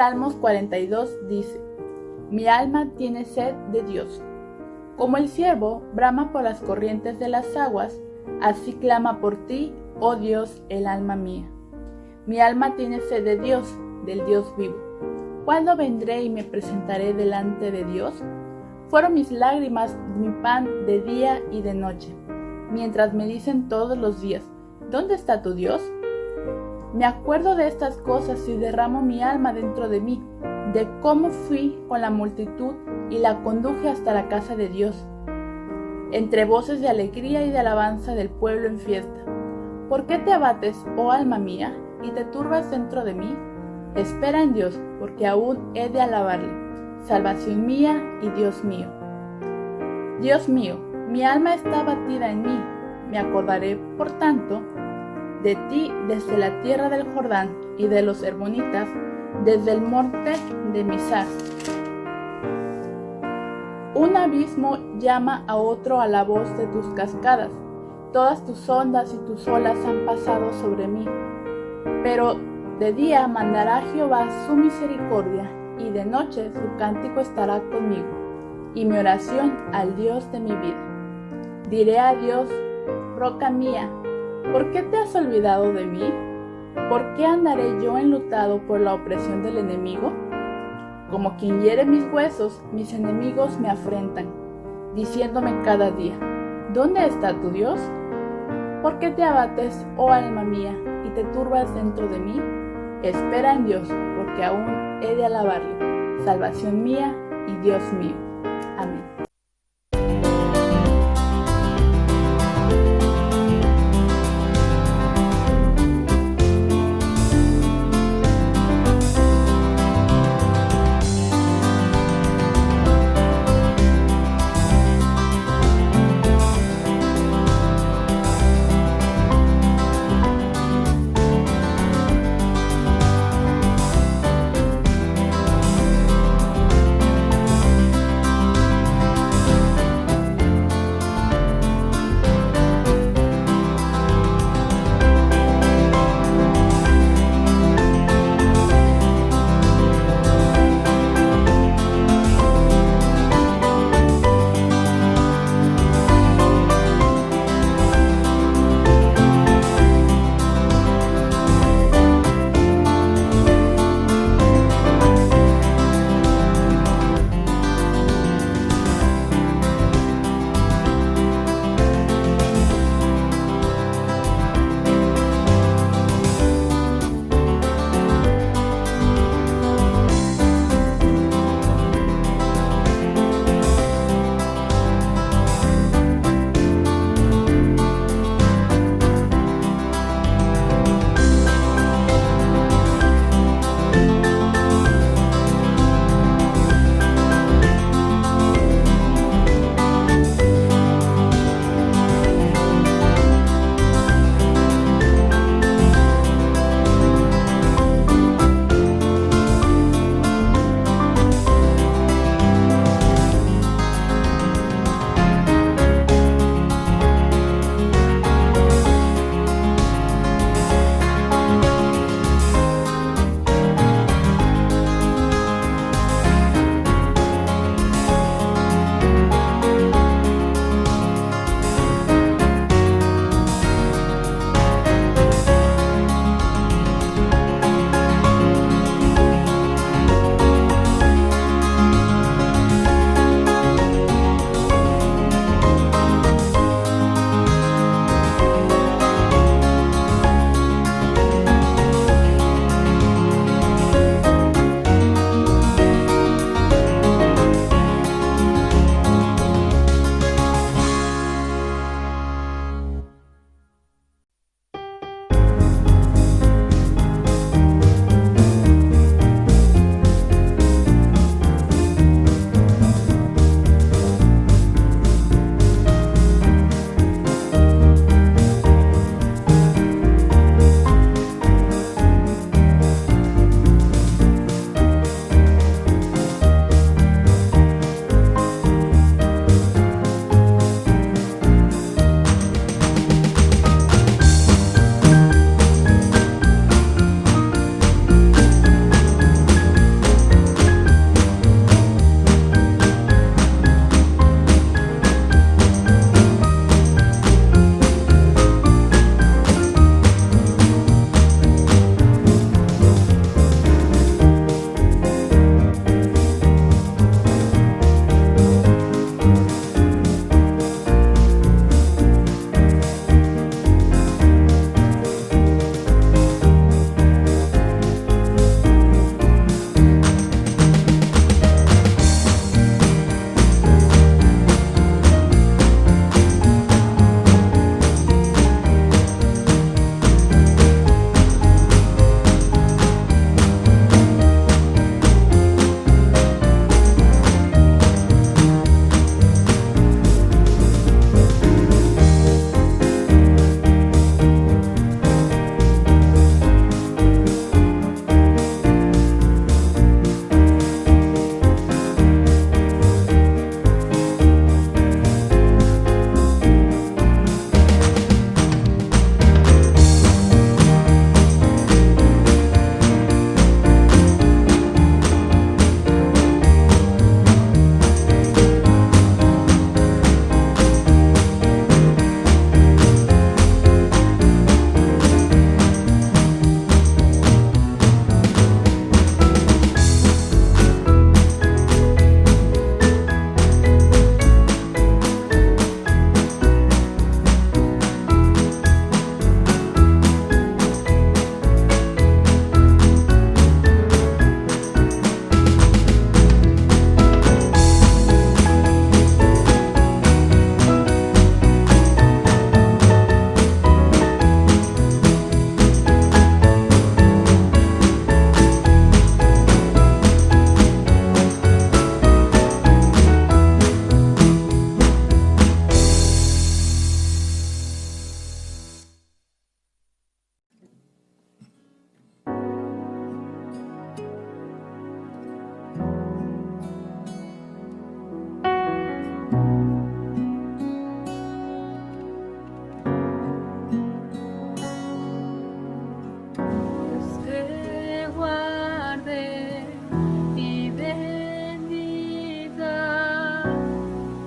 Salmos 42 dice: Mi alma tiene sed de Dios. Como el ciervo brama por las corrientes de las aguas, así clama por ti, oh Dios, el alma mía. Mi alma tiene sed de Dios, del Dios vivo. ¿Cuándo vendré y me presentaré delante de Dios? Fueron mis lágrimas mi pan de día y de noche, mientras me dicen todos los días: ¿dónde está tu Dios? Me acuerdo de estas cosas y derramo mi alma dentro de mí, de cómo fui con la multitud y la conduje hasta la casa de Dios, entre voces de alegría y de alabanza del pueblo en fiesta. ¿Por qué te abates, oh alma mía, y te turbas dentro de mí? Espera en Dios, porque aún he de alabarle, salvación mía y Dios mío. Dios mío, mi alma está abatida en mí. Me acordaré, por tanto, de ti desde la tierra del Jordán y de los hermonitas, desde el monte de Mizar. Un abismo llama a otro a la voz de tus cascadas. Todas tus ondas y tus olas han pasado sobre mí. Pero de día mandará Jehová su misericordia, y de noche su cántico estará conmigo, y mi oración al Dios de mi vida. Diré a Dios: roca mía, ¿por qué te has olvidado de mí? ¿Por qué andaré yo enlutado por la opresión del enemigo? Como quien hiere mis huesos, mis enemigos me afrentan, diciéndome cada día: ¿dónde está tu Dios? ¿Por qué te abates, oh alma mía, y te turbas dentro de mí? Espera en Dios, porque aún he de alabarle, salvación mía y Dios mío. Amén.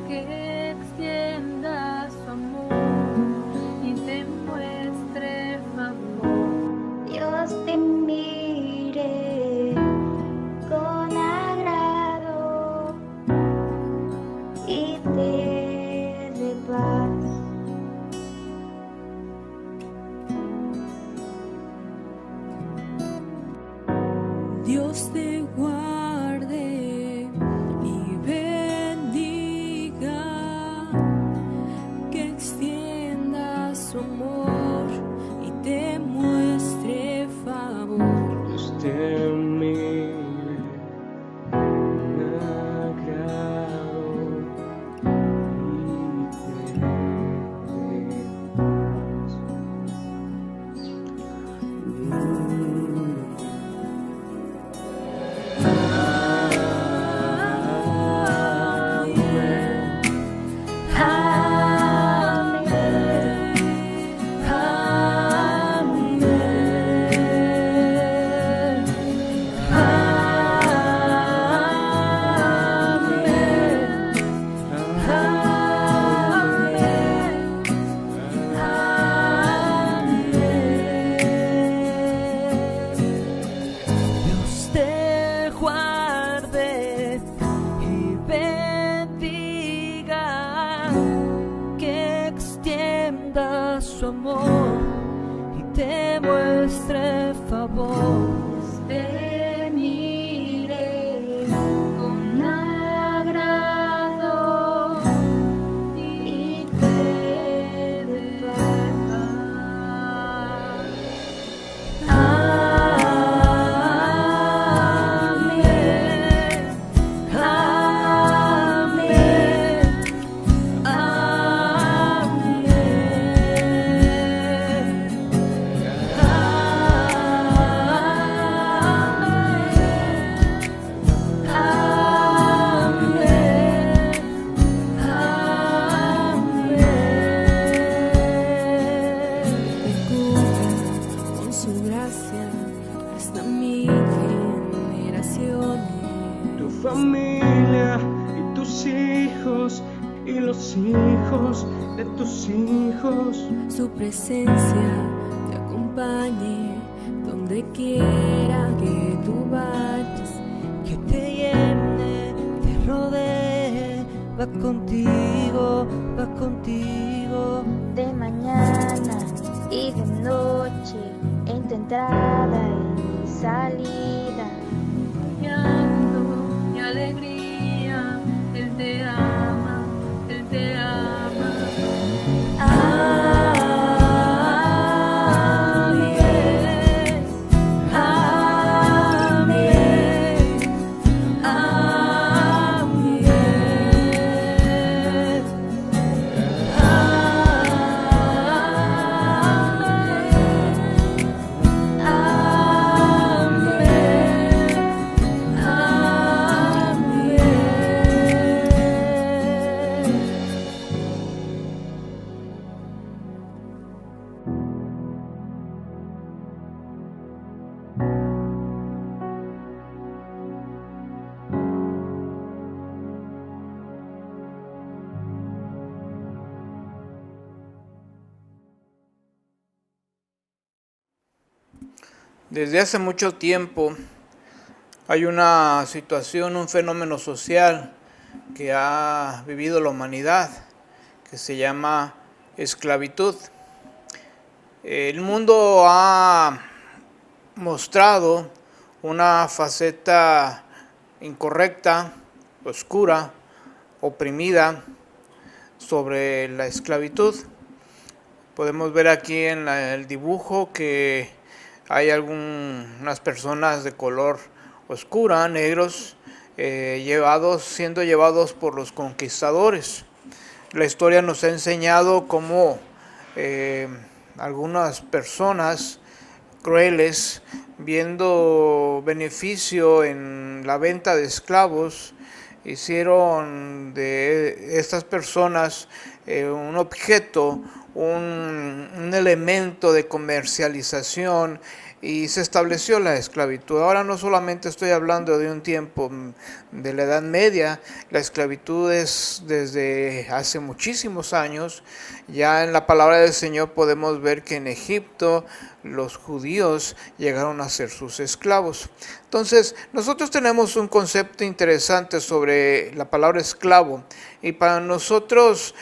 que extienda su amor y te muestre favor. Dios te mire con agrado y te dé paz. Dios te guarde y bendiga, que extienda su amor y te muestre favor. Dios te mire con agrado y te dé Dios te guarde y bendiga, que extienda su amor y te muestre favor. Dios te mire con agrado y te dé paz. Con su gracia hasta mil generaciones. tu familia y tus hijos y los hijos de tus hijos. Su presencia te acompañe donde quiera que tú vayas, que te llene, te rodee, va contigo, va contigo. De mañana y de noche, en tu entrada y salida. Llanto y alegría, Él te ama, Él te ama. Amén, amén, amén, Desde hace mucho tiempo hay una situación, un fenómeno social que ha vivido la humanidad, que se llama esclavitud. El mundo ha mostrado una faceta incorrecta, oscura, oprimida sobre la esclavitud. Podemos ver aquí en el dibujo que hay algunas personas de color oscura, negros, siendo llevados por los conquistadores. La historia nos ha enseñado cómo algunas personas crueles, viendo beneficio en la venta de esclavos, hicieron de estas personas un objeto, un elemento de comercialización y se estableció la esclavitud. Ahora no solamente estoy hablando de un tiempo de la Edad Media, la esclavitud es desde hace muchísimos años. Ya en la palabra del Señor podemos ver que en Egipto los judíos llegaron a ser sus esclavos. Entonces, nosotros tenemos un concepto interesante sobre la palabra esclavo. Y para nosotros,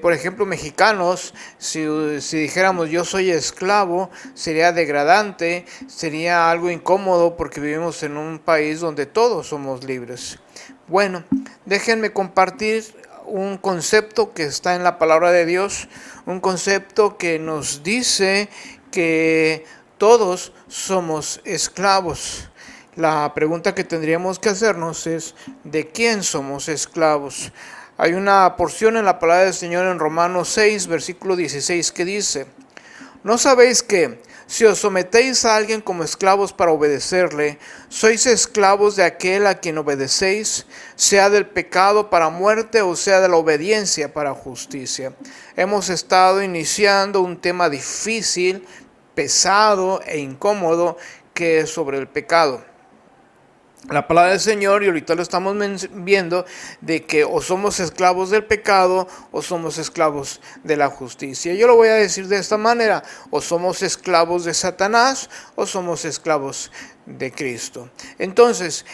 por ejemplo, mexicanos, si dijéramos yo soy esclavo, sería degradante, sería algo incómodo porque vivimos en un país donde todos somos libres. Bueno, déjenme compartir un concepto que está en la palabra de Dios, un concepto que nos dice que todos somos esclavos. La pregunta que tendríamos que hacernos es: ¿de quién somos esclavos? Hay una porción en la palabra del Señor en Romanos 6, versículo 16, que dice: ¿no sabéis que, si os sometéis a alguien como esclavos para obedecerle, sois esclavos de aquel a quien obedecéis, sea del pecado para muerte o sea de la obediencia para justicia? Hemos estado iniciando un tema difícil, pesado e incómodo, que es sobre el pecado. La palabra del Señor, y ahorita lo estamos viendo, de que o somos esclavos del pecado o somos esclavos de la justicia. Yo lo voy a decir de esta manera: o somos esclavos de Satanás o somos esclavos de Cristo. Entonces,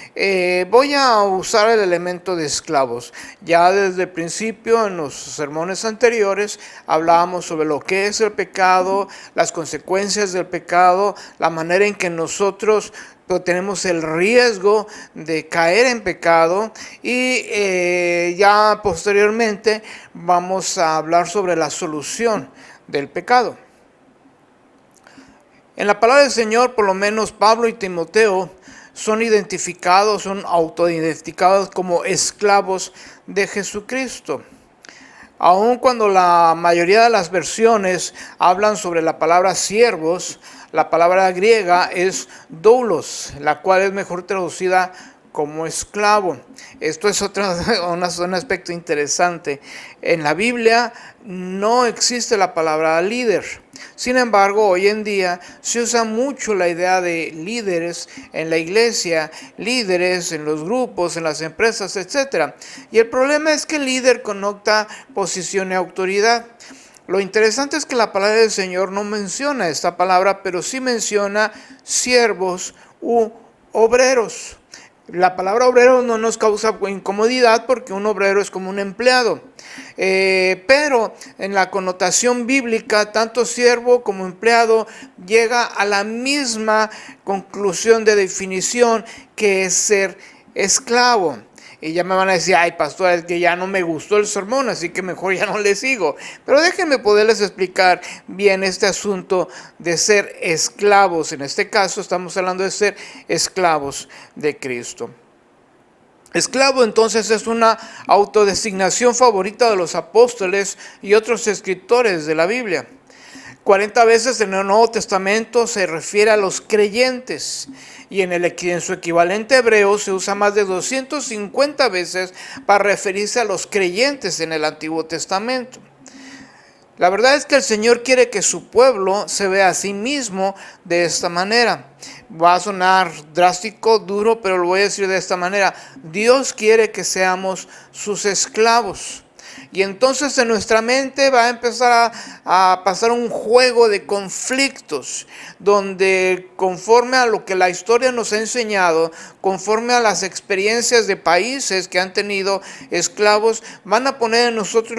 voy a usar el elemento de esclavos. Ya desde el principio, en los sermones anteriores, hablábamos sobre lo que es el pecado, las consecuencias del pecado, la manera en que nosotros tenemos el riesgo de caer en pecado, y ya posteriormente vamos a hablar sobre la solución del pecado. En la palabra del Señor, por lo menos Pablo y Timoteo son autoidentificados como esclavos de Jesucristo. Aun cuando la mayoría de las versiones hablan sobre la palabra siervos, la palabra griega es doulos, la cual es mejor traducida como esclavo. Esto es un aspecto interesante. En la Biblia no existe la palabra líder. Sin embargo, hoy en día se usa mucho la idea de líderes en la iglesia, líderes en los grupos, en las empresas, etc. Y el problema es que el líder connota posición y autoridad. Lo interesante es que la palabra del Señor no menciona esta palabra, pero sí menciona siervos u obreros. La palabra obrero no nos causa incomodidad porque un obrero es como un empleado. Pero en la connotación bíblica, tanto siervo como empleado llega a la misma conclusión de definición, que es ser esclavo. Y ya me van a decir: ay, pastor, es que ya no me gustó el sermón, así que mejor ya no le sigo. Pero déjenme poderles explicar bien este asunto de ser esclavos. En este caso estamos hablando de ser esclavos de Cristo. Esclavo entonces es una autodesignación favorita de los apóstoles y otros escritores de la Biblia. 40 veces en el Nuevo Testamento se refiere a los creyentes, y en su equivalente hebreo se usa más de 250 veces para referirse a los creyentes en el Antiguo Testamento. La verdad es que el Señor quiere que su pueblo se vea a sí mismo de esta manera. Va a sonar drástico, duro, pero lo voy a decir de esta manera: Dios quiere que seamos sus esclavos. Y entonces en nuestra mente va a empezar a pasar un juego de conflictos, donde conforme a lo que la historia nos ha enseñado, conforme a las experiencias de países que han tenido esclavos, van a poner en nosotros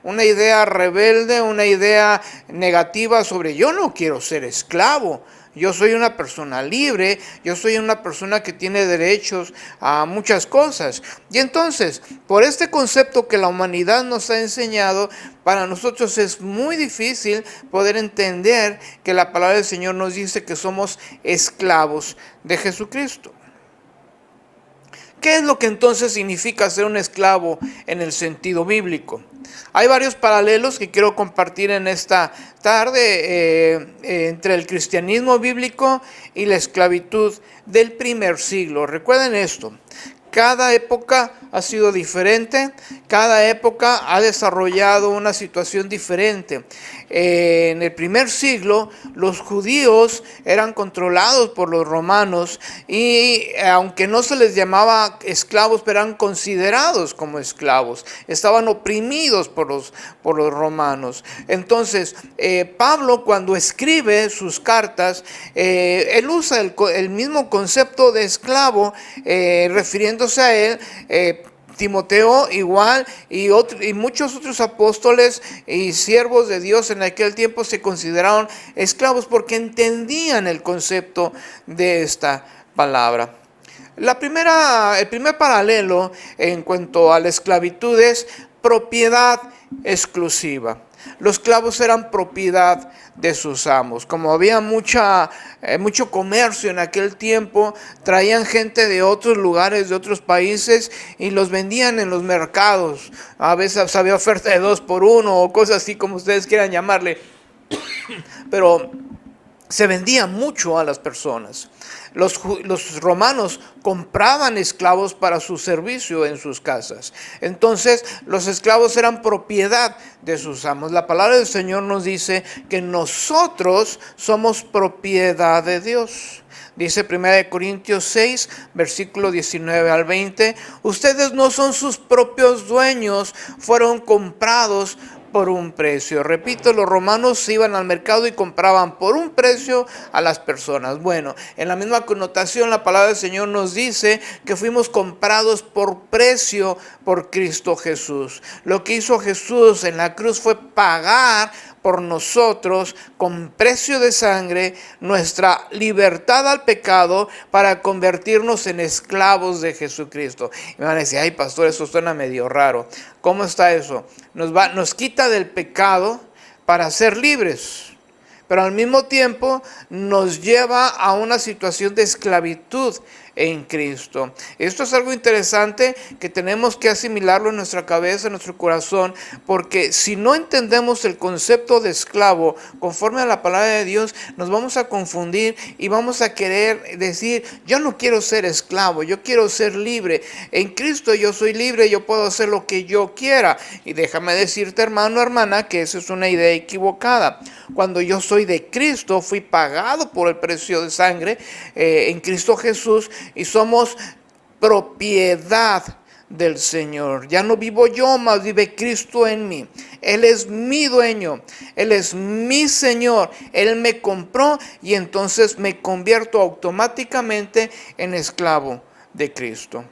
una idea rebelde, una idea negativa sobre: yo no quiero ser esclavo. Yo soy una persona libre, yo soy una persona que tiene derechos a muchas cosas. Y entonces, por este concepto que la humanidad nos ha enseñado, para nosotros es muy difícil poder entender que la palabra del Señor nos dice que somos esclavos de Jesucristo. ¿Qué es lo que entonces significa ser un esclavo en el sentido bíblico? Hay varios paralelos que quiero compartir en esta tarde entre el cristianismo bíblico y la esclavitud del primer siglo. Recuerden esto: cada época ha sido diferente, cada época ha desarrollado una situación diferente. En el primer siglo, los judíos eran controlados por los romanos y aunque no se les llamaba esclavos, pero eran considerados como esclavos. Estaban oprimidos por los romanos. Entonces, Pablo, cuando escribe sus cartas, él usa el mismo concepto de esclavo, refiriéndose a él. Timoteo igual y muchos otros apóstoles y siervos de Dios en aquel tiempo se consideraron esclavos porque entendían el concepto de esta palabra. El primer paralelo en cuanto a la esclavitud es propiedad exclusiva. Los esclavos eran propiedad de sus amos. Como había mucho comercio en aquel tiempo, traían gente de otros lugares, de otros países y los vendían en los mercados. A veces había oferta de 2 por 1 o cosas así como ustedes quieran llamarle. Pero se vendía mucho a las personas. Los romanos compraban esclavos para su servicio en sus casas. Entonces, los esclavos eran propiedad de sus amos. La palabra del Señor nos dice que nosotros somos propiedad de Dios. Dice 1 Corintios 6, versículo 19 al 20. Ustedes no son sus propios dueños, fueron comprados por un precio. Repito, los romanos iban al mercado y compraban por un precio a las personas. Bueno, en la misma connotación la palabra del Señor nos dice que fuimos comprados por precio por Cristo Jesús. Lo que hizo Jesús en la cruz fue pagar por nosotros con precio de sangre nuestra libertad al pecado para convertirnos en esclavos de Jesucristo. Y me van a decir, ay pastor, eso suena medio raro. ¿Cómo está eso? Nos quita del pecado para ser libres, pero al mismo tiempo nos lleva a una situación de esclavitud en Cristo. Esto es algo interesante que tenemos que asimilarlo en nuestra cabeza, en nuestro corazón, porque si no entendemos el concepto de esclavo conforme a la palabra de Dios, nos vamos a confundir y vamos a querer decir, yo no quiero ser esclavo, yo quiero ser libre. En Cristo yo soy libre, yo puedo hacer lo que yo quiera. Y déjame decirte, hermano, hermana, que esa es una idea equivocada. Cuando yo soy de Cristo, fui pagado por el precio de sangre en Cristo Jesús, y somos propiedad del Señor. Ya no vivo yo, mas vive Cristo en mí. Él es mi dueño, Él es mi Señor, Él me compró y entonces me convierto automáticamente en esclavo de Cristo.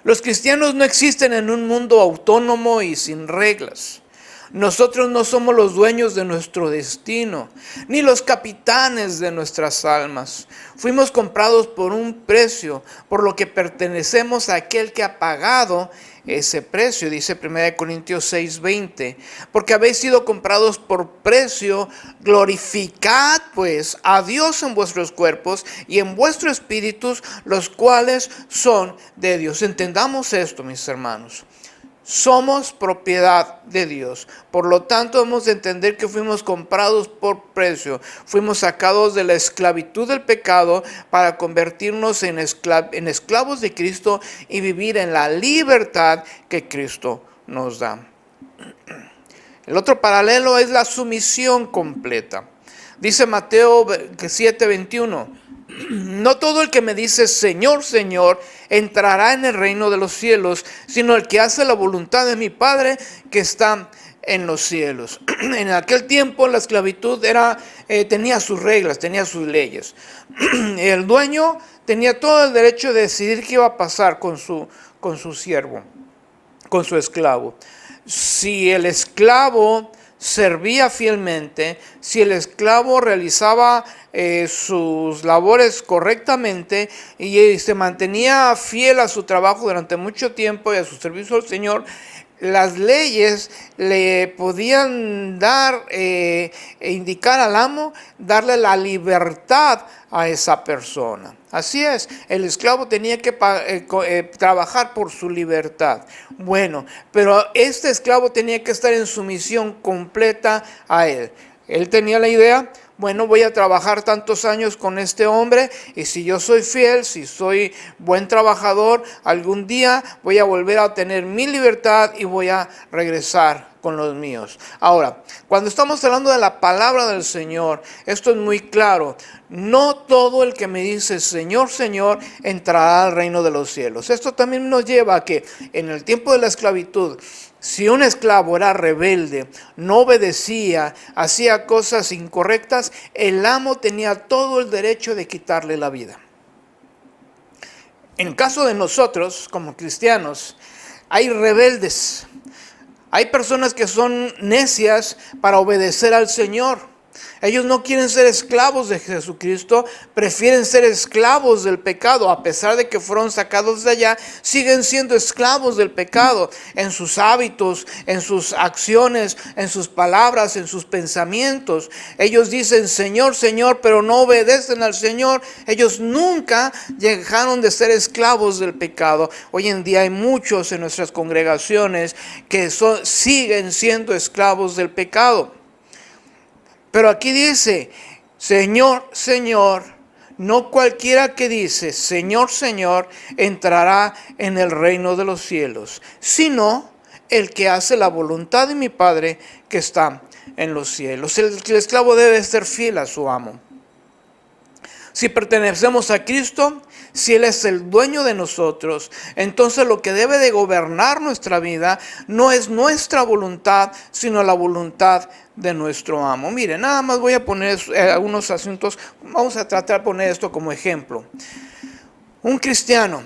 Los cristianos no existen en un mundo autónomo y sin reglas. Nosotros no somos los dueños de nuestro destino, ni los capitanes de nuestras almas. Fuimos comprados por un precio, por lo que pertenecemos a aquel que ha pagado ese precio, dice 1 Corintios 6:20. Porque habéis sido comprados por precio, glorificad pues a Dios en vuestros cuerpos y en vuestros espíritus, los cuales son de Dios. Entendamos esto, mis hermanos. Somos propiedad de Dios. Por lo tanto, debemos de entender que fuimos comprados por precio. Fuimos sacados de la esclavitud del pecado para convertirnos en esclavos de Cristo y vivir en la libertad que Cristo nos da. El otro paralelo es la sumisión completa. Dice Mateo 7:21. No todo el que me dice Señor, Señor, entrará en el reino de los cielos, sino el que hace la voluntad de mi Padre que está en los cielos. En aquel tiempo la esclavitud tenía sus reglas, tenía sus leyes. El dueño tenía todo el derecho de decidir qué iba a pasar con su siervo, con su esclavo. Si el esclavo servía fielmente, si el esclavo realizaba sus labores correctamente y se mantenía fiel a su trabajo durante mucho tiempo y a su servicio al Señor, las leyes le podían dar indicar al amo, darle la libertad a esa persona. Así es, el esclavo tenía que trabajar por su libertad. Bueno, pero este esclavo tenía que estar en sumisión completa a él. Él tenía la idea, Bueno, voy a trabajar tantos años con este hombre y si yo soy fiel, si soy buen trabajador, algún día voy a volver a tener mi libertad y voy a regresar con los míos. Ahora, cuando estamos hablando de la palabra del Señor, esto es muy claro. No todo el que me dice Señor, Señor, entrará al reino de los cielos. Esto también nos lleva a que en el tiempo de la esclavitud, si un esclavo era rebelde, no obedecía, hacía cosas incorrectas, el amo tenía todo el derecho de quitarle la vida. En el caso de nosotros, como cristianos, hay rebeldes. Hay personas que son necias para obedecer al Señor. Ellos no quieren ser esclavos de Jesucristo, prefieren ser esclavos del pecado. A pesar de que fueron sacados de allá, siguen siendo esclavos del pecado en sus hábitos, en sus acciones, en sus palabras, en sus pensamientos. Ellos dicen Señor, Señor, pero no obedecen al Señor. Ellos nunca dejaron de ser esclavos del pecado. Hoy en día hay muchos en nuestras congregaciones que siguen siendo esclavos del pecado. Pero aquí dice, Señor, Señor, no cualquiera que dice, Señor, Señor, entrará en el reino de los cielos, sino el que hace la voluntad de mi Padre que está en los cielos. El esclavo debe ser fiel a su amo. Si pertenecemos a Cristo, si Él es el dueño de nosotros, entonces lo que debe de gobernar nuestra vida no es nuestra voluntad, sino la voluntad de nuestro amo. Mire, nada más voy a poner algunos asuntos, vamos a tratar de poner esto como ejemplo. Un cristiano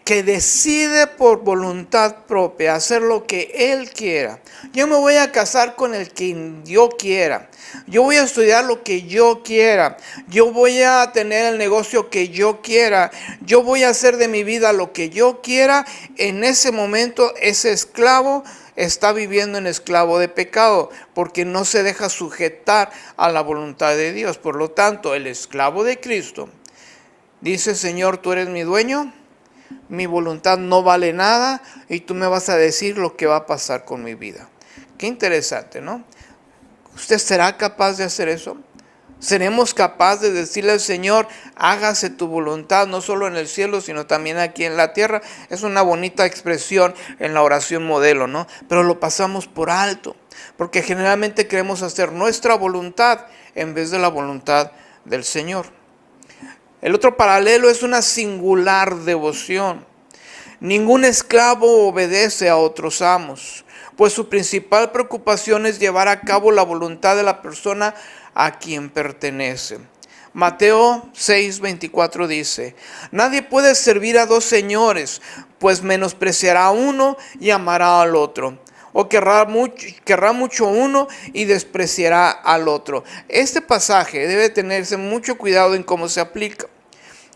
que decide por voluntad propia hacer lo que él quiera. Yo me voy a casar con el que yo quiera. Yo voy a estudiar lo que yo quiera. Yo voy a tener el negocio que yo quiera. Yo voy a hacer de mi vida lo que yo quiera. En ese momento ese esclavo está viviendo en esclavo de pecado porque no se deja sujetar a la voluntad de Dios. Por lo tanto, el esclavo de Cristo dice, Señor, tú eres mi dueño. Mi voluntad no vale nada y tú me vas a decir lo que va a pasar con mi vida. Qué interesante, ¿no? ¿Usted será capaz de hacer eso? ¿Seremos capaces de decirle al Señor, hágase tu voluntad, no solo en el cielo, sino también aquí en la tierra? Es una bonita expresión en la oración modelo, ¿no? Pero lo pasamos por alto, porque generalmente queremos hacer nuestra voluntad en vez de la voluntad del Señor. El otro paralelo es una singular devoción. Ningún esclavo obedece a otros amos, pues su principal preocupación es llevar a cabo la voluntad de la persona a quien pertenece. Mateo 6:24 dice, nadie puede servir a dos señores, pues menospreciará a uno y amará al otro. O querrá mucho uno y despreciará al otro. Este pasaje debe tenerse mucho cuidado en cómo se aplica.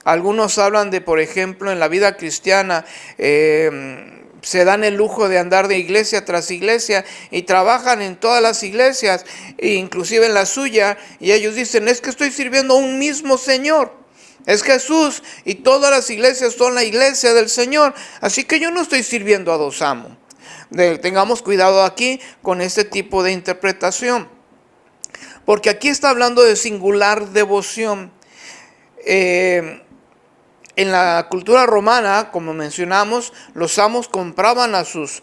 Algunos hablan de, por ejemplo, en la vida cristiana, se dan el lujo de andar de iglesia tras iglesia y trabajan en todas las iglesias, inclusive en la suya, y ellos dicen, es que estoy sirviendo a un mismo Señor. Es Jesús y todas las iglesias son la iglesia del Señor, así que yo no estoy sirviendo a dos amos. Tengamos cuidado aquí con este tipo de interpretación, porque aquí está hablando de singular devoción. En la cultura romana, como mencionamos, los amos compraban a sus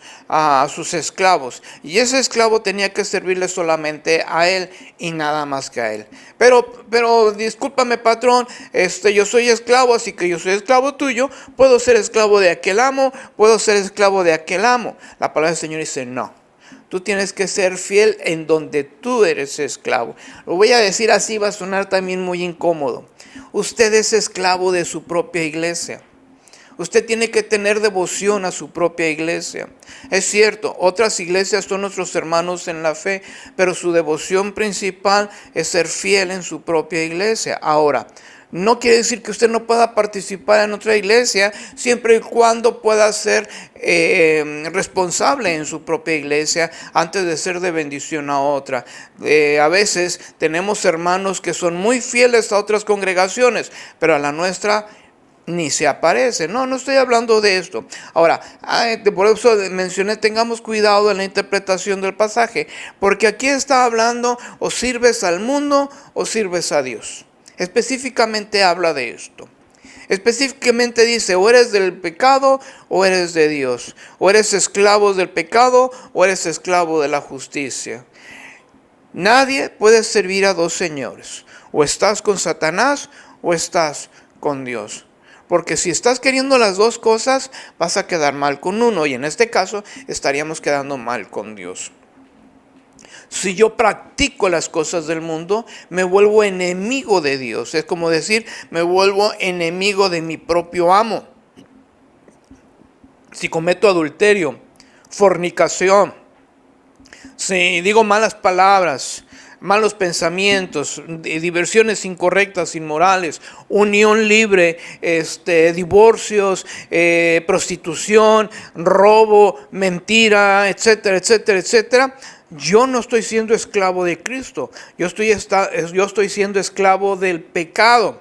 esclavos y ese esclavo tenía que servirle solamente a él y nada más que a él. Pero discúlpame, patrón, yo soy esclavo, así que yo soy esclavo tuyo, puedo ser esclavo de aquel amo, puedo ser esclavo de aquel amo. La palabra del Señor dice no. Tú tienes que ser fiel en donde tú eres esclavo. Lo voy a decir así, va a sonar también muy incómodo. Usted es esclavo de su propia iglesia. Usted tiene que tener devoción a su propia iglesia. Es cierto, otras iglesias son nuestros hermanos en la fe, pero su devoción principal es ser fiel en su propia iglesia. Ahora, no quiere decir que usted no pueda participar en otra iglesia siempre y cuando pueda ser responsable en su propia iglesia antes de ser de bendición a otra. A veces tenemos hermanos que son muy fieles a otras congregaciones, pero a la nuestra ni se aparece. No estoy hablando de esto. Ahora, por eso mencioné, tengamos cuidado en la interpretación del pasaje, porque aquí está hablando, o sirves al mundo o sirves a Dios. Específicamente habla de esto. Específicamente dice, o eres del pecado o eres de Dios, o eres esclavo del pecado o eres esclavo de la justicia. Nadie puede servir a dos señores. O estás con Satanás o estás con Dios. Porque si estás queriendo las dos cosas, vas a quedar mal con uno. Y en este caso, estaríamos quedando mal con Dios. Si yo practico las cosas del mundo, me vuelvo enemigo de Dios. Es como decir, me vuelvo enemigo de mi propio amo. Si cometo adulterio, fornicación, si digo malas palabras, malos pensamientos, diversiones incorrectas, inmorales, unión libre, divorcios, prostitución, robo, mentira, etcétera, etcétera, etcétera, yo no estoy siendo esclavo de Cristo, yo estoy siendo esclavo del pecado.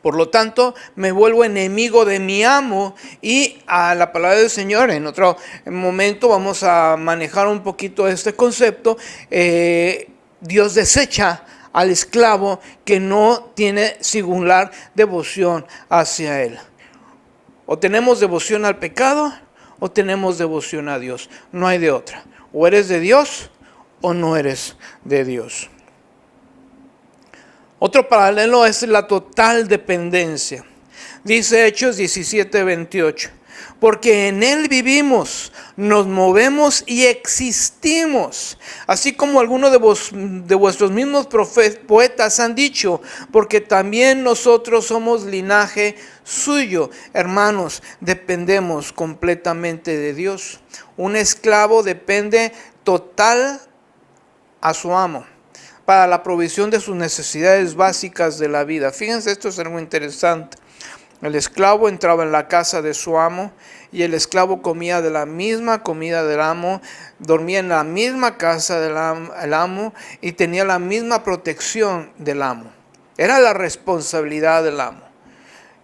Por lo tanto, me vuelvo enemigo de mi amo, y a la palabra del Señor, en otro momento vamos a manejar un poquito este concepto. Dios desecha al esclavo que no tiene singular devoción hacia Él. O tenemos devoción al pecado o tenemos devoción a Dios. No hay de otra. O eres de Dios o no eres de Dios. Otro paralelo es la total dependencia. Dice Hechos 17:28. Porque en Él vivimos, nos movemos y existimos. Así como algunos de vuestros mismos poetas han dicho, porque también nosotros somos linaje suyo. Hermanos, dependemos completamente de Dios. Un esclavo depende total a su amo para la provisión de sus necesidades básicas de la vida. Fíjense, esto es algo interesante. El esclavo entraba en la casa de su amo y el esclavo comía de la misma comida del amo, dormía en la misma casa del amo y tenía la misma protección del amo. Era la responsabilidad del amo.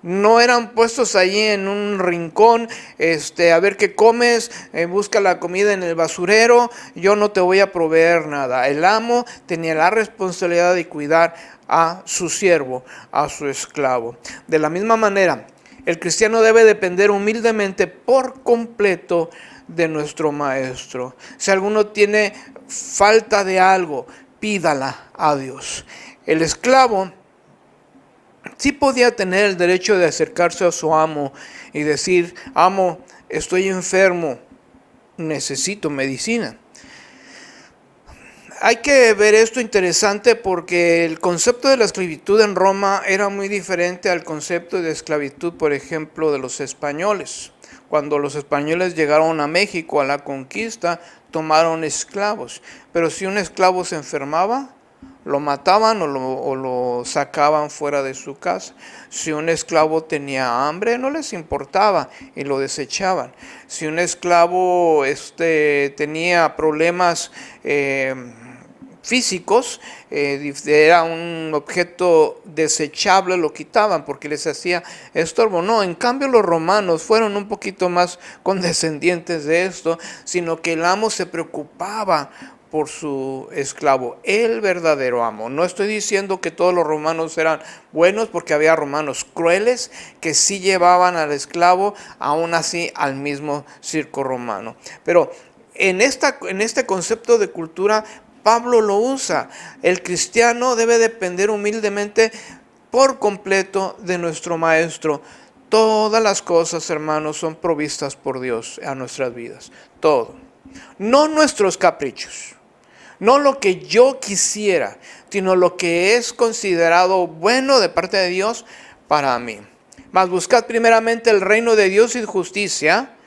No eran puestos allí en un rincón, a ver qué comes, busca la comida en el basurero, yo no te voy a proveer nada. El amo tenía la responsabilidad de cuidar a su siervo, a su esclavo. De la misma manera, el cristiano debe depender humildemente por completo de nuestro maestro. Si alguno tiene falta de algo, pídala a Dios. El esclavo sí podía tener el derecho de acercarse a su amo y decir, amo, estoy enfermo, necesito medicina. Hay que ver esto interesante porque el concepto de la esclavitud en Roma era muy diferente al concepto de esclavitud, por ejemplo, de los españoles. Cuando los españoles llegaron a México a la conquista, tomaron esclavos. Pero si un esclavo se enfermaba, lo mataban o lo sacaban fuera de su casa. Si un esclavo tenía hambre, no les importaba y lo desechaban. Si un esclavo tenía problemas físicos, era un objeto desechable, lo quitaban porque les hacía estorbo. No, en cambio los romanos fueron un poquito más condescendientes de esto, sino que el amo se preocupaba por su esclavo, el verdadero amo. No estoy diciendo que todos los romanos eran buenos, porque había romanos crueles que sí llevaban al esclavo aún así al mismo circo romano. Pero en este concepto de cultura, Pablo lo usa. El cristiano debe depender humildemente por completo de nuestro maestro. Todas las cosas, hermanos, son provistas por Dios a nuestras vidas. Todo. No nuestros caprichos. No lo que yo quisiera, sino lo que es considerado bueno de parte de Dios para mí. Mas buscad primeramente el reino de Dios y justicia.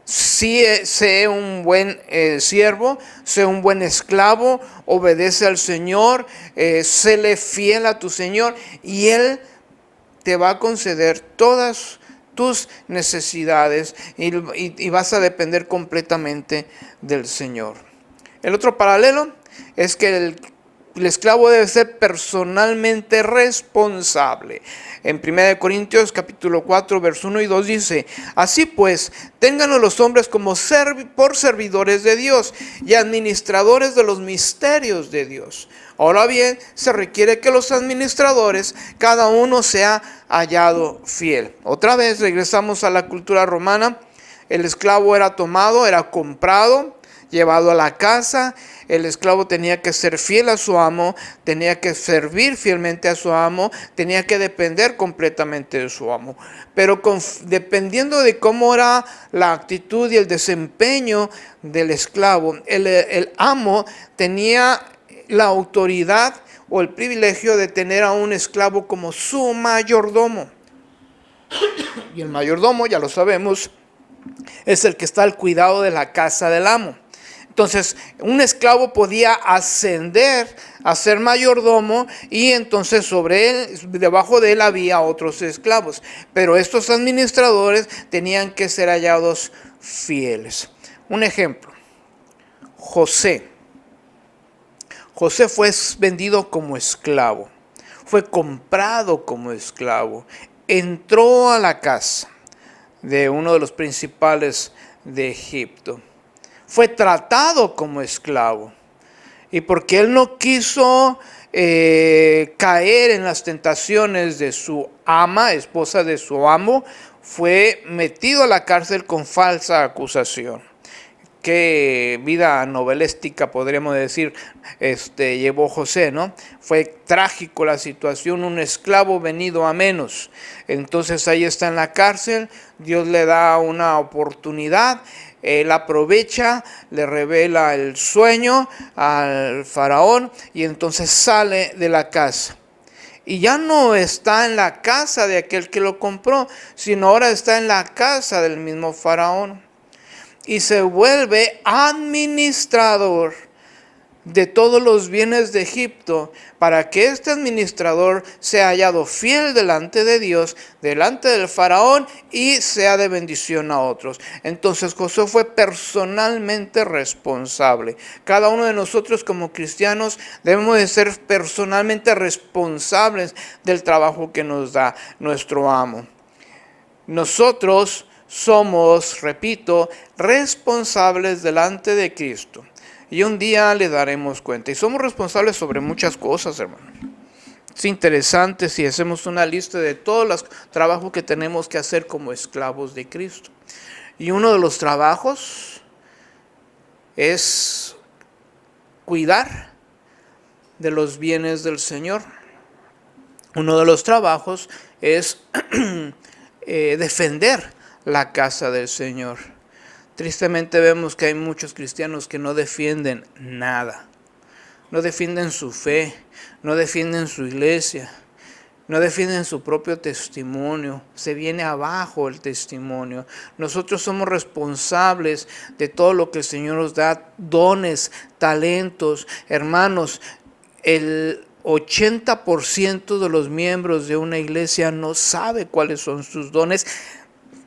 Sé un buen siervo, sé un buen esclavo, obedece al Señor, séle fiel a tu Señor y Él te va a conceder todas tus necesidades y vas a depender completamente del Señor. El otro paralelo es que el esclavo debe ser personalmente responsable. En 1 Corintios capítulo 4, verso 1 y 2 dice: así pues, ténganlo los hombres como por servidores de Dios y administradores de los misterios de Dios. Ahora bien, se requiere que los administradores, cada uno sea hallado fiel. Otra vez regresamos a la cultura romana. El esclavo era tomado, era comprado, llevado a la casa. El esclavo tenía que ser fiel a su amo, tenía que servir fielmente a su amo, tenía que depender completamente de su amo. Pero dependiendo de cómo era la actitud y el desempeño del esclavo, el amo tenía la autoridad o el privilegio de tener a un esclavo como su mayordomo. Y el mayordomo, ya lo sabemos, es el que está al cuidado de la casa del amo. Entonces, un esclavo podía ascender a ser mayordomo y entonces sobre él, debajo de él había otros esclavos. Pero estos administradores tenían que ser hallados fieles. Un ejemplo, José. José fue vendido como esclavo, fue comprado como esclavo, entró a la casa de uno de los principales de Egipto. Fue tratado como esclavo. Y porque él no quiso caer en las tentaciones de su ama, esposa de su amo, fue metido a la cárcel con falsa acusación. Qué vida novelística podríamos decir llevó José, ¿no? Fue trágico la situación, un esclavo venido a menos. Entonces ahí está en la cárcel, Dios le da una oportunidad. Él aprovecha, le revela el sueño al faraón y entonces sale de la casa. Y ya no está en la casa de aquel que lo compró, sino ahora está en la casa del mismo faraón. Y se vuelve administrador de todos los bienes de Egipto, para que este administrador sea hallado fiel delante de Dios, delante del faraón, y sea de bendición a otros. Entonces Josué fue personalmente responsable. Cada uno de nosotros como cristianos debemos de ser personalmente responsables del trabajo que nos da nuestro amo. Nosotros somos, repito, responsables delante de Cristo. Y un día le daremos cuenta. Y somos responsables sobre muchas cosas, hermano. Es interesante si hacemos una lista de todos los trabajos que tenemos que hacer como esclavos de Cristo. Y uno de los trabajos es cuidar de los bienes del Señor. Uno de los trabajos es defender la casa del Señor. Tristemente vemos que hay muchos cristianos que no defienden nada. No defienden su fe, no defienden su iglesia, no defienden su propio testimonio. Se viene abajo el testimonio. Nosotros somos responsables de todo lo que el Señor nos da, dones, talentos. Hermanos, el 80% de los miembros de una iglesia no sabe cuáles son sus dones,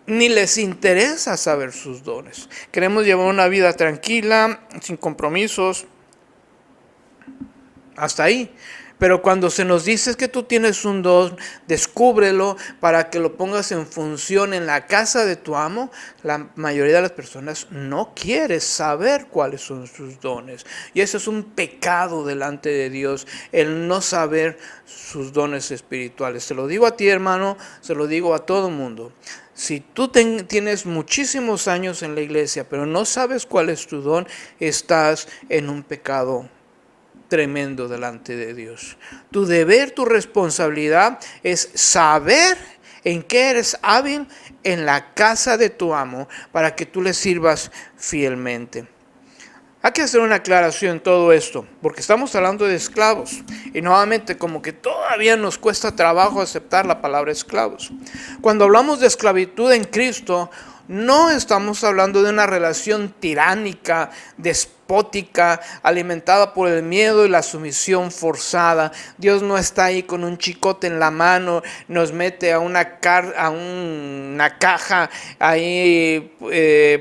ni les interesa saber sus dones. Queremos llevar una vida tranquila, sin compromisos, hasta ahí. Pero cuando se nos dice que tú tienes un don, descúbrelo para que lo pongas en función en la casa de tu amo. La mayoría de las personas no quiere saber cuáles son sus dones. Y eso es un pecado delante de Dios, el no saber sus dones espirituales. Se lo digo a ti, hermano, se lo digo a todo mundo. Si tú tienes muchísimos años en la iglesia, pero no sabes cuál es tu don, estás en un pecado tremendo delante de Dios. Tu deber, tu responsabilidad es saber en qué eres hábil en la casa de tu amo para que tú le sirvas fielmente. Hay que hacer una aclaración en todo esto, porque estamos hablando de esclavos y nuevamente como que todavía nos cuesta trabajo aceptar la palabra esclavos. Cuando hablamos de esclavitud en Cristo, no estamos hablando de una relación tiránica, despótica, despótica, alimentada por el miedo y la sumisión forzada. Dios no está ahí con un chicote en la mano, nos mete a una caja ahí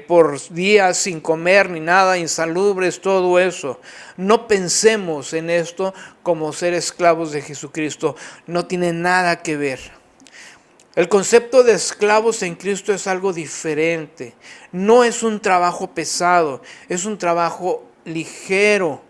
por días sin comer ni nada, insalubres, todo eso. No pensemos en esto como ser esclavos de Jesucristo. No tiene nada que ver. El concepto de esclavos en Cristo es algo diferente. No es un trabajo pesado, es un trabajo ligero.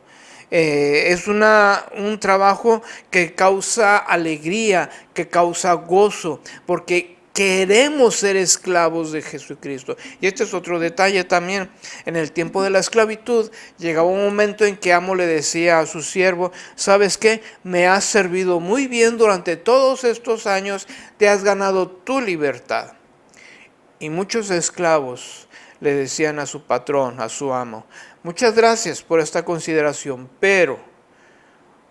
Es un trabajo que causa alegría, que causa gozo, porque queremos ser esclavos de Jesucristo. Y este es otro detalle también. En el tiempo de la esclavitud, llegaba un momento en que amo le decía a su siervo: ¿sabes qué? Me has servido muy bien durante todos estos años, te has ganado tu libertad. Y muchos esclavos le decían a su patrón, a su amo: muchas gracias por esta consideración, pero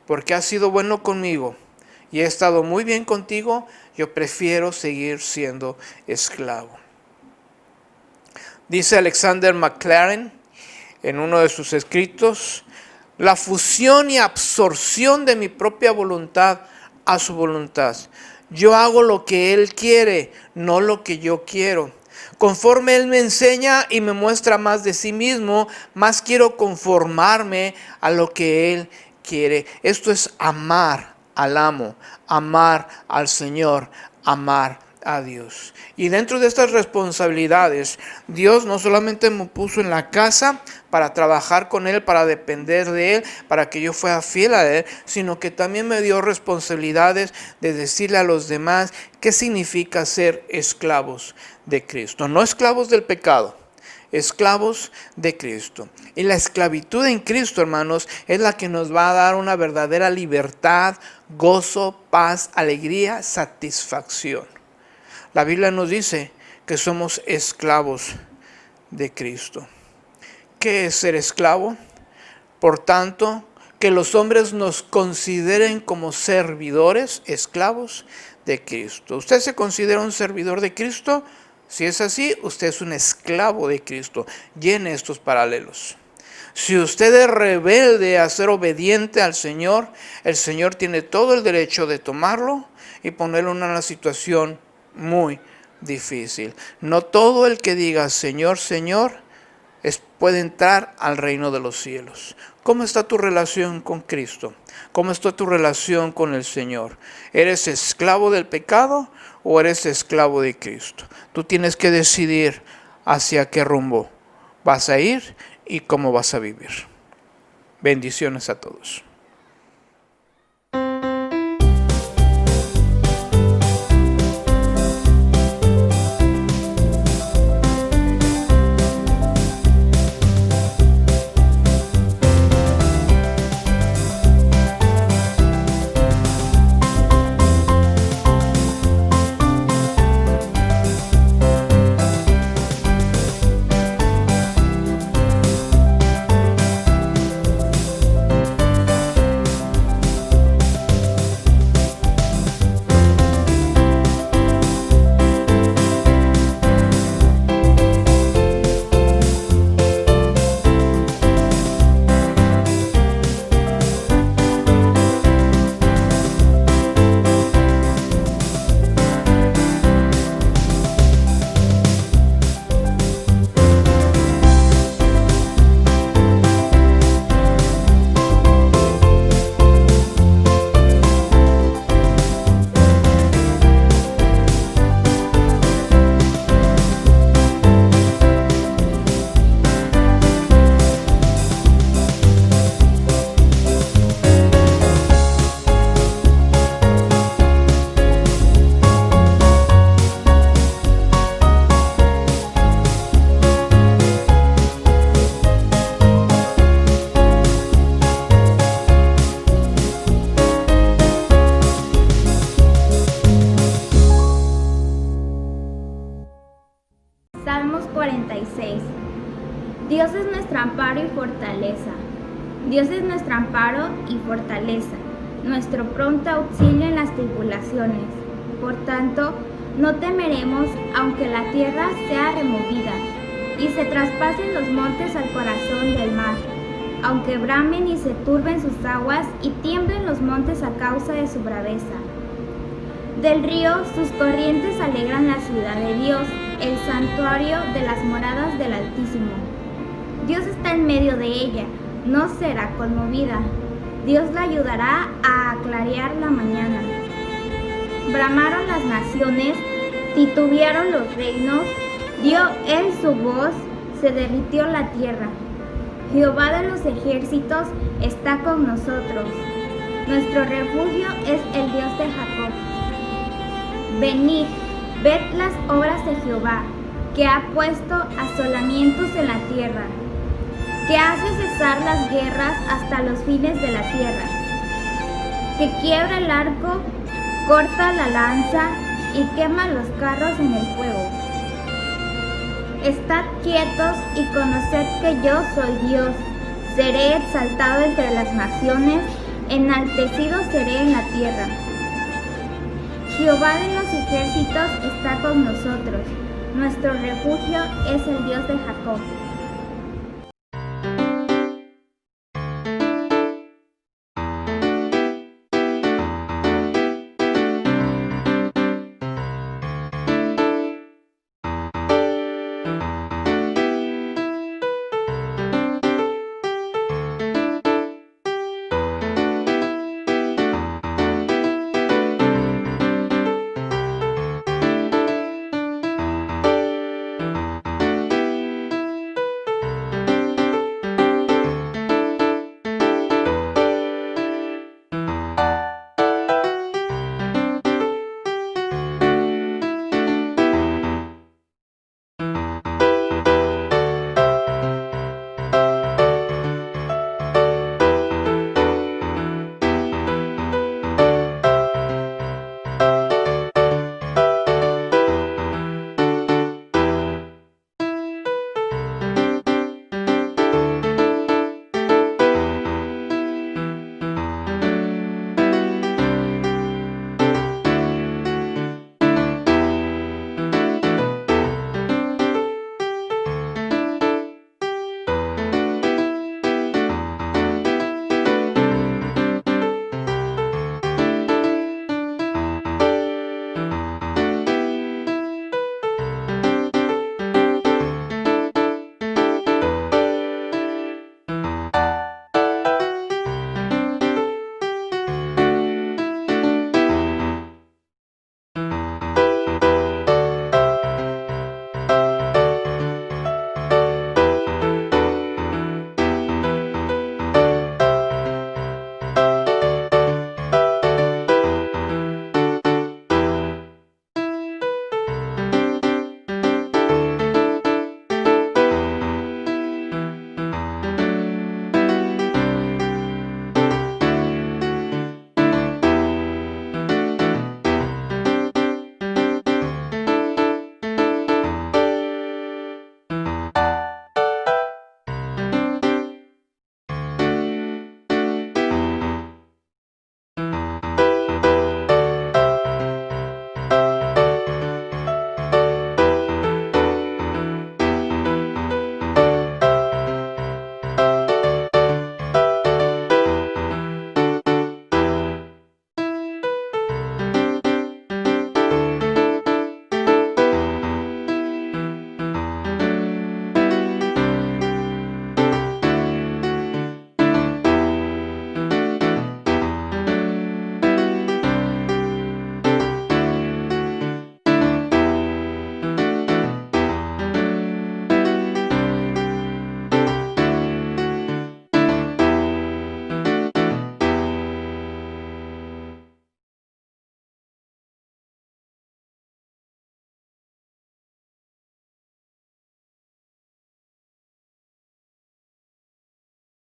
porque has sido bueno conmigo y he estado muy bien contigo, yo prefiero seguir siendo esclavo. Dice Alexander McLaren en uno de sus escritos: la fusión y absorción de mi propia voluntad a su voluntad. Yo hago lo que Él quiere, no lo que yo quiero. Conforme Él me enseña y me muestra más de sí mismo, más quiero conformarme a lo que Él quiere. Esto es amar al amo, amar al Señor, amar a Dios. Y dentro de estas responsabilidades, Dios no solamente me puso en la casa para trabajar con Él, para depender de Él, para que yo fuera fiel a Él, sino que también me dio responsabilidades de decirle a los demás qué significa ser esclavos de Cristo. No esclavos del pecado, esclavos de Cristo. Y la esclavitud en Cristo, hermanos, es la que nos va a dar una verdadera libertad, gozo, paz, alegría, satisfacción. La Biblia nos dice que somos esclavos de Cristo. ¿Qué es ser esclavo? Por tanto, que los hombres nos consideren como servidores, esclavos de Cristo. ¿Usted se considera un servidor de Cristo? Si es así, usted es un esclavo de Cristo. Llene estos paralelos. Si usted es rebelde a ser obediente al Señor, el Señor tiene todo el derecho de tomarlo y ponerlo en una situación muy difícil. No todo el que diga Señor, Señor, puede entrar al reino de los cielos. ¿Cómo está tu relación con Cristo? ¿Cómo está tu relación con el Señor? ¿Eres esclavo del pecado o eres esclavo de Cristo? Tú tienes que decidir hacia qué rumbo vas a ir y cómo vas a vivir. Bendiciones a todos. Salmos 46. Dios es nuestro amparo y fortaleza. Dios es nuestro amparo y fortaleza, nuestro pronto auxilio en las tribulaciones. Por tanto, no temeremos aunque la tierra sea removida y se traspasen los montes al corazón del mar, aunque bramen y se turben sus aguas y tiemblen los montes a causa de su braveza. Del río sus corrientes alegran la ciudad de Dios, el santuario de las moradas del Altísimo. Dios está en medio de ella, no será conmovida. Dios la ayudará a clarear la mañana. Bramaron las naciones, titubearon los reinos, dio él su voz, se derritió la tierra. Jehová de los ejércitos está con nosotros. Nuestro refugio es el Dios de Jacob. Venid, ved las obras de Jehová, que ha puesto asolamientos en la tierra, que hace cesar las guerras hasta los fines de la tierra, que quiebra el arco, corta la lanza y quema los carros en el fuego. Estad quietos y conoced que yo soy Dios. Seré exaltado entre las naciones, enaltecido seré en la tierra. Jehová de los ejércitos está con nosotros. Nuestro refugio es el Dios de Jacob.